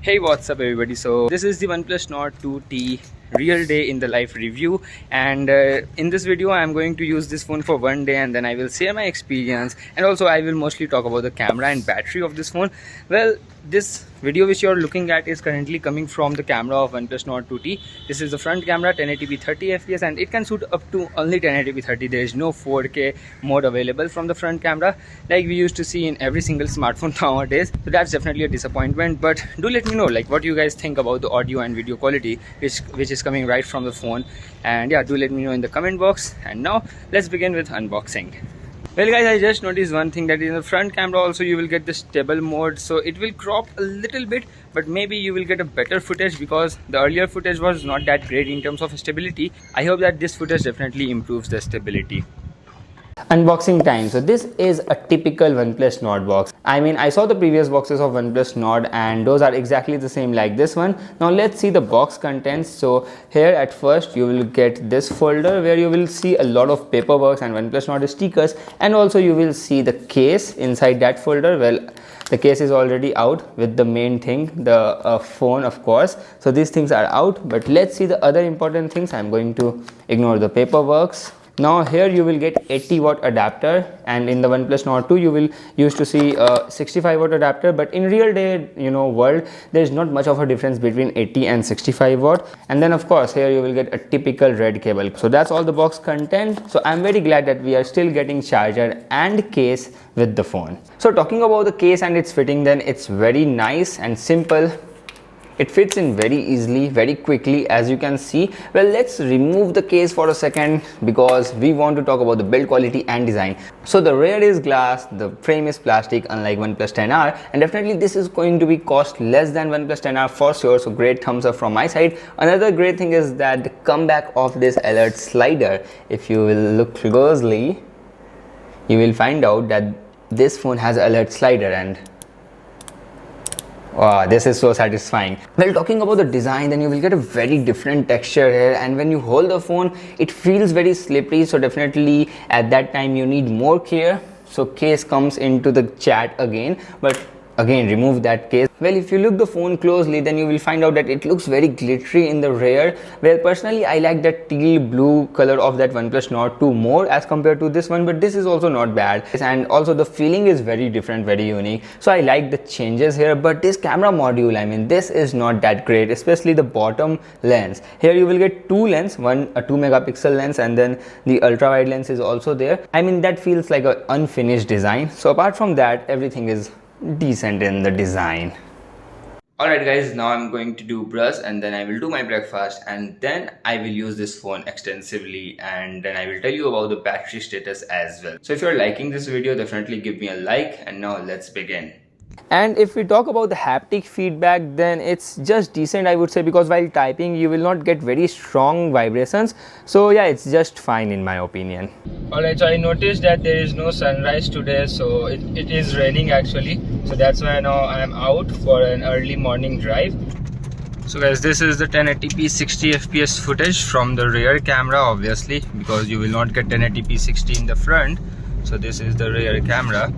Hey, what's up everybody? So this is the OnePlus Nord 2T real day in the life review, and in this video I am going to use this phone for one day, and then I will share my experience, and also I will mostly talk about the camera and battery of this phone. Well, this video which you are looking at is currently coming from the camera of OnePlus Nord 2T. This is the front camera, 1080p 30 fps, and it can shoot up to only 1080p 30. There is no 4K mode available from the front camera like we used to see in every single smartphone nowadays. So that's definitely a disappointment, but do let me know like what you guys think about the audio and video quality which is coming right from the phone, and yeah, do let me know in the comment box. And now let's begin with unboxing. Well guys, I just noticed one thing, that in the front camera also you will get the stable mode, so it will crop a little bit, but maybe you will get a better footage because the earlier footage was not that great in terms of stability. I hope that this footage definitely improves the stability. Unboxing time. So this is a typical OnePlus Nord box. I mean, I saw the previous boxes of OnePlus Nord and those are exactly the same like this one. Now let's see the box contents. So here at first you will get this folder where you will see a lot of paperwork and OnePlus Nord stickers, and also you will see the case inside that folder. Well, the case is already out with the main thing, the phone of course. So these things are out, but let's see the other important things. I'm going to ignore the paperwork. Now here you will get 80-watt adapter, and in the OnePlus Nord 2 you will used to see a 65-watt adapter, but in real day world there is not much of a difference between 80 and 65 watt. And then of course here you will get a typical red cable. So that's all the box content. So I'm very glad that we are still getting charger and case with the phone. So talking about the case and its fitting, then it's very nice and simple. It fits in very easily, very quickly, as you can see. Well, let's remove the case for a second because we want to talk about the build quality and design. So the rear is glass, the frame is plastic, unlike OnePlus 10R, and definitely this is going to be cost less than OnePlus 10R for sure. So great thumbs up from my side. Another great thing is that the comeback of this alert slider. If you will look closely, you will find out that this phone has alert slider, and wow, this is so satisfying. Well, talking about the design, then you will get a very different texture here, and when you hold the phone it feels very slippery, so definitely at that time you need more care. So case comes into the chat again, but again remove that case. Well, if you look the phone closely, then you will find out that it looks very glittery in the rear. Well, personally I like that teal blue color of that OnePlus Nord 2 more as compared to this one, but this is also not bad, and also the feeling is very different, very unique. So I like the changes here, but this camera module, I mean, this is not that great, especially the bottom lens. Here you will get two lenses, one a 2 megapixel lens, and then the ultra wide lens is also there. I mean, that feels like an unfinished design. So apart from that, everything is decent in the design. Alright guys, now I'm going to do brush, and then I will do my breakfast, and then I will use this phone extensively, and then I will tell you about the battery status as well. So if you're liking this video, definitely give me a like, and now let's begin. And if we talk about the haptic feedback, then it's just decent, I would say, because while typing you will not get very strong vibrations. So yeah, it's just fine in my opinion. Alright, so I noticed that there is no sunrise today, so it is raining actually. So that's why now I am out for an early morning drive. So guys, this is the 1080p 60 fps footage from the rear camera, obviously, because you will not get 1080p 60 in the front. So this is the rear camera.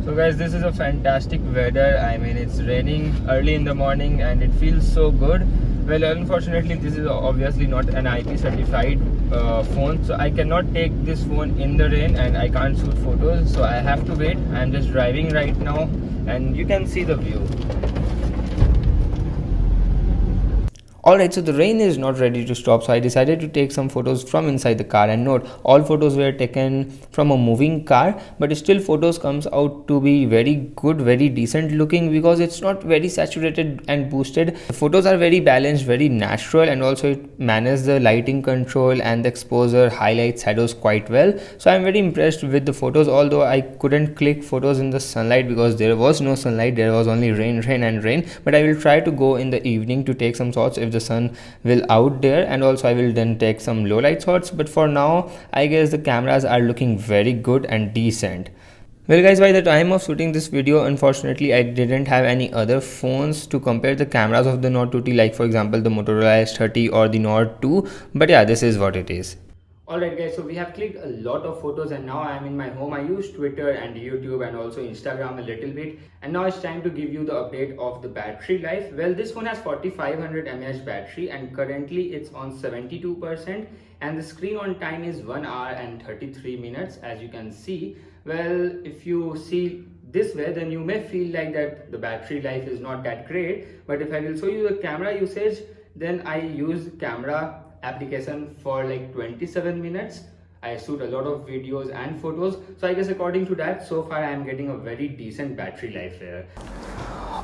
So guys, this is a fantastic weather. I mean, it's raining early in the morning and it feels so good. Well, unfortunately this is obviously not an IP certified phone, so I cannot take this phone in the rain and I can't shoot photos, so I have to wait. I'm just driving right now and you can see the view. Alright, so the rain is not ready to stop, so I decided to take some photos from inside the car. And note, all photos were taken from a moving car, but still photos comes out to be very good, very decent looking, because it's not very saturated and boosted. The photos are very balanced, very natural, and also it manages the lighting control and the exposure, highlights, shadows quite well. So I'm very impressed with the photos, although I couldn't click photos in the sunlight because there was no sunlight, there was only rain, but I will try to go in the evening to take some shots if the sun will out there, and also I will then take some low light shots. But for now I guess the cameras are looking very good and decent. Well guys, by the time of shooting this video, unfortunately I didn't have any other phones to compare the cameras of the Nord 2T, like for example the Motorola S30 or the Nord 2, but yeah, this is what it is. Alright guys, so we have clicked a lot of photos and now I am in my home. I use Twitter and YouTube and also Instagram a little bit, and now it's time to give you the update of the battery life. Well, this phone has 4500 mAh battery and currently it's on 72%, and the screen on time is 1 hour and 33 minutes as you can see. Well, if you see this way, then you may feel like that the battery life is not that great, but if I will show you the camera usage, then I use camera application for like 27 minutes. I shoot a lot of videos and photos, so I guess according to that, so far I am getting a very decent battery life here.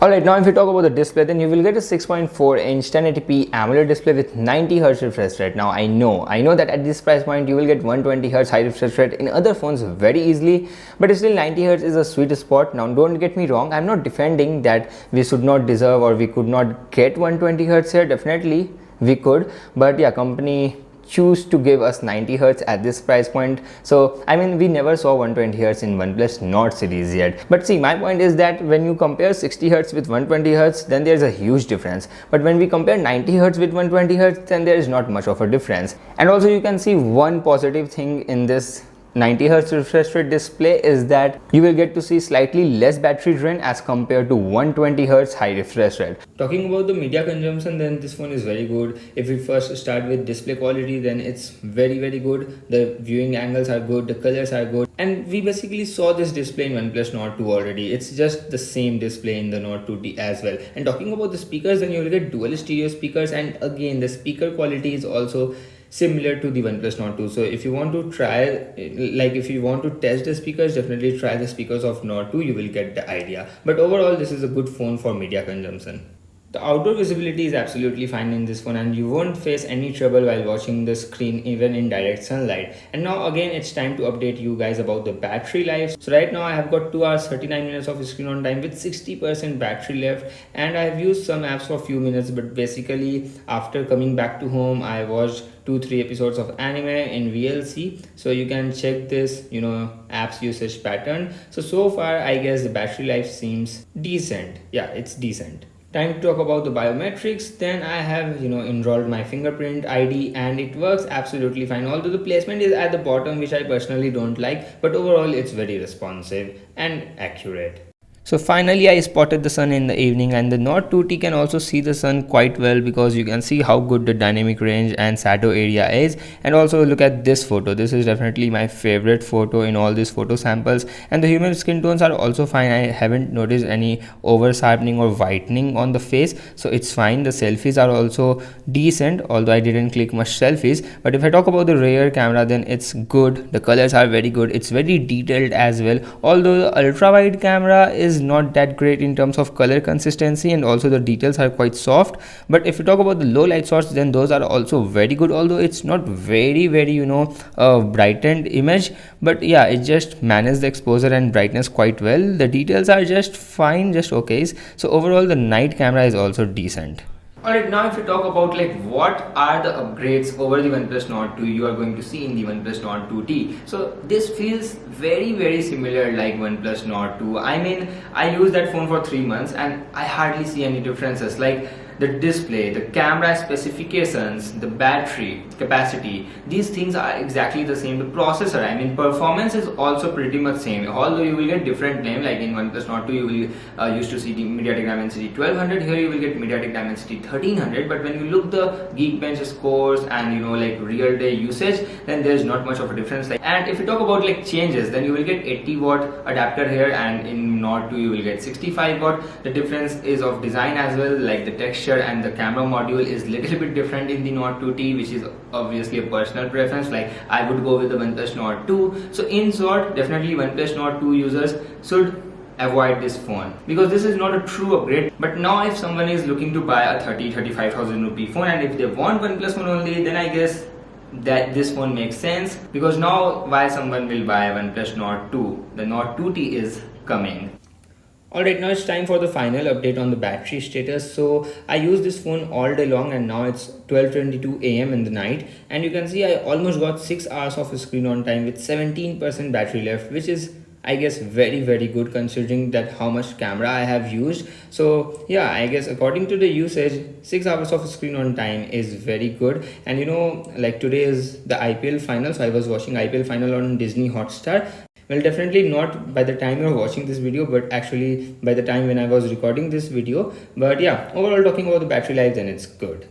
Alright, now if you talk about the display, then you will get a 6.4 inch 1080p AMOLED display with 90Hz refresh rate. Now I know that at this price point you will get 120Hz high refresh rate in other phones very easily, but still 90Hz is a sweet spot. Now don't get me wrong, I'm not defending that we should not deserve or we could not get 120Hz here. Definitely we could, but yeah, company choose to give us 90Hz at this price point. So I mean, we never saw 120Hz in OnePlus Nord series yet. But see, my point is that when you compare 60Hz with 120Hz, then there's a huge difference. But when we compare 90Hz with 120Hz, then there is not much of a difference. And also you can see one positive thing in this 90Hz refresh rate display is that you will get to see slightly less battery drain as compared to 120Hz high refresh rate. Talking about the media consumption, then this phone is very good. If we first start with display quality, then it's very good. The viewing angles are good, the colors are good, and we basically saw this display in OnePlus Nord 2 already. It's just the same display in the Nord 2T as well. And talking about the speakers, then you will get dual stereo speakers, and again the speaker quality is also similar to the OnePlus Nord 2. So if you want to try, like if you want to test the speakers, definitely try the speakers of Nord 2, you will get the idea. But overall, this is a good phone for media consumption. The outdoor visibility is absolutely fine in this phone, and you won't face any trouble while watching the screen even in direct sunlight. And now again, it's time to update you guys about the battery life. So right now I have got 2 hours 39 minutes of screen on time with 60% battery left, and I have used some apps for a few minutes, but basically after coming back to home, I watched 2-3 episodes of anime in VLC, so you can check this apps usage pattern. So far I guess the battery life seems decent. Yeah, it's decent. Time to talk about the biometrics. Then I have enrolled my fingerprint ID and it works absolutely fine, although the placement is at the bottom, which I personally don't like, but overall it's very responsive and accurate. So finally I spotted the sun in the evening, and the Nord 2T can also see the sun quite well because you can see how good the dynamic range and shadow area is. And also look at this photo. This is definitely my favorite photo in all these photo samples, and the human skin tones are also fine. I haven't noticed any over sharpening or whitening on the face, so it's fine. The selfies are also decent, although I didn't click much selfies. But if I talk about the rear camera, then it's good. The colors are very good. It's very detailed as well, although the ultra wide camera is not that great in terms of color consistency, and also the details are quite soft. But if you talk about the low light shots, then those are also very good, although it's not very brightened image. But yeah, it just manages the exposure and brightness quite well. The details are just fine, just okay. So overall the night camera is also decent. Alright, now if you talk about what are the upgrades over the OnePlus Nord 2 you are going to see in the OnePlus Nord 2T. So this feels very similar like OnePlus Nord 2. I mean, I used that phone for 3 months and I hardly see any differences. Like the display, the camera specifications, the battery capacity, these things are exactly the same. The processor, I mean performance is also pretty much same, although you will get different name. Like in OnePlus Nord 2 you will used to see the MediaTek Dimensity 1200, here you will get MediaTek Dimensity 1300. But when you look the Geekbench scores and like real day usage, then there's not much of a difference. And if you talk about changes, then you will get 80-watt adapter here, and in Nord 2 you will get 65-watt. The difference is of design as well, like the texture and the camera module is little bit different in the Nord 2T, which is obviously a personal preference. Like I would go with the OnePlus Nord 2. So in short, definitely OnePlus Nord 2 users should avoid this phone because this is not a true upgrade. But now if someone is looking to buy a 35,000 rupee phone, and if they want OnePlus phone only, then I guess that this phone makes sense, because now why someone will buy OnePlus Nord 2? The Nord 2T is coming. Alright, now it's time for the final update on the battery status. So I used this phone all day long, and now it's 12:22 AM in the night, and you can see I almost got 6 hours of screen on time with 17% battery left, which is I guess very good considering that how much camera I have used. So yeah, I guess according to the usage, 6 hours of screen on time is very good. And you know, like today is the IPL final, so I was watching IPL final on Disney Hotstar. Well, definitely not by the time you're watching this video, but actually by the time when I was recording this video. But yeah, overall talking about the battery life, then it's good.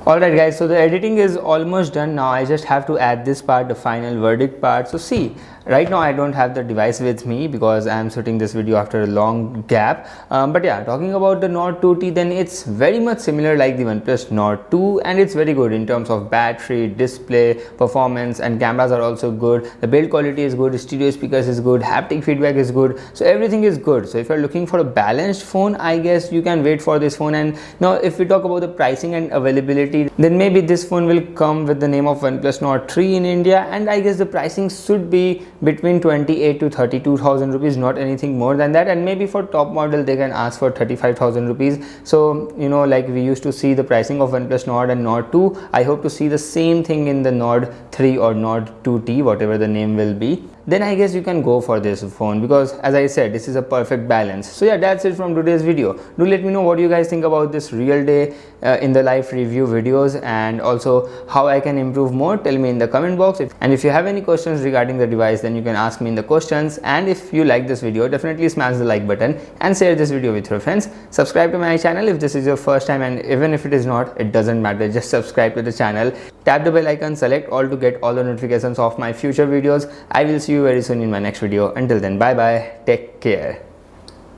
Alright guys, so the editing is almost done now. I just have to add this part, the final verdict part. So see, right now I don't have the device with me because I am shooting this video after a long gap. But yeah, talking about the Nord 2T, then it's very much similar like the OnePlus Nord 2, and it's very good in terms of battery, display, performance, and cameras are also good. The build quality is good, stereo speakers is good, haptic feedback is good, so everything is good. So if you're looking for a balanced phone, I guess you can wait for this phone. And now if we talk about the pricing and availability, then maybe this phone will come with the name of OnePlus Nord 3 in India, and I guess the pricing should be between 28 to 32,000 rupees, not anything more than that. And maybe for top model they can ask for 35,000 rupees. So you know, like we used to see the pricing of OnePlus Nord and Nord 2, I hope to see the same thing in the Nord 3 or Nord 2T, whatever the name will be. Then I guess you can go for this phone because as I said, this is a perfect balance. So yeah, that's it from today's video. Do let me know what you guys think about this real day in the life review videos, and also how I can improve more. Tell me in the comment box. And if you have any questions regarding the device, then you can ask me in the questions. And if you like this video, definitely smash the like button and share this video with your friends. Subscribe to my channel if this is your first time, and even if it is not, it doesn't matter, just subscribe to the channel. Tap the bell icon, select all to get all the notifications of my future videos. I will see you very soon in my next video. Until then, bye bye, take care.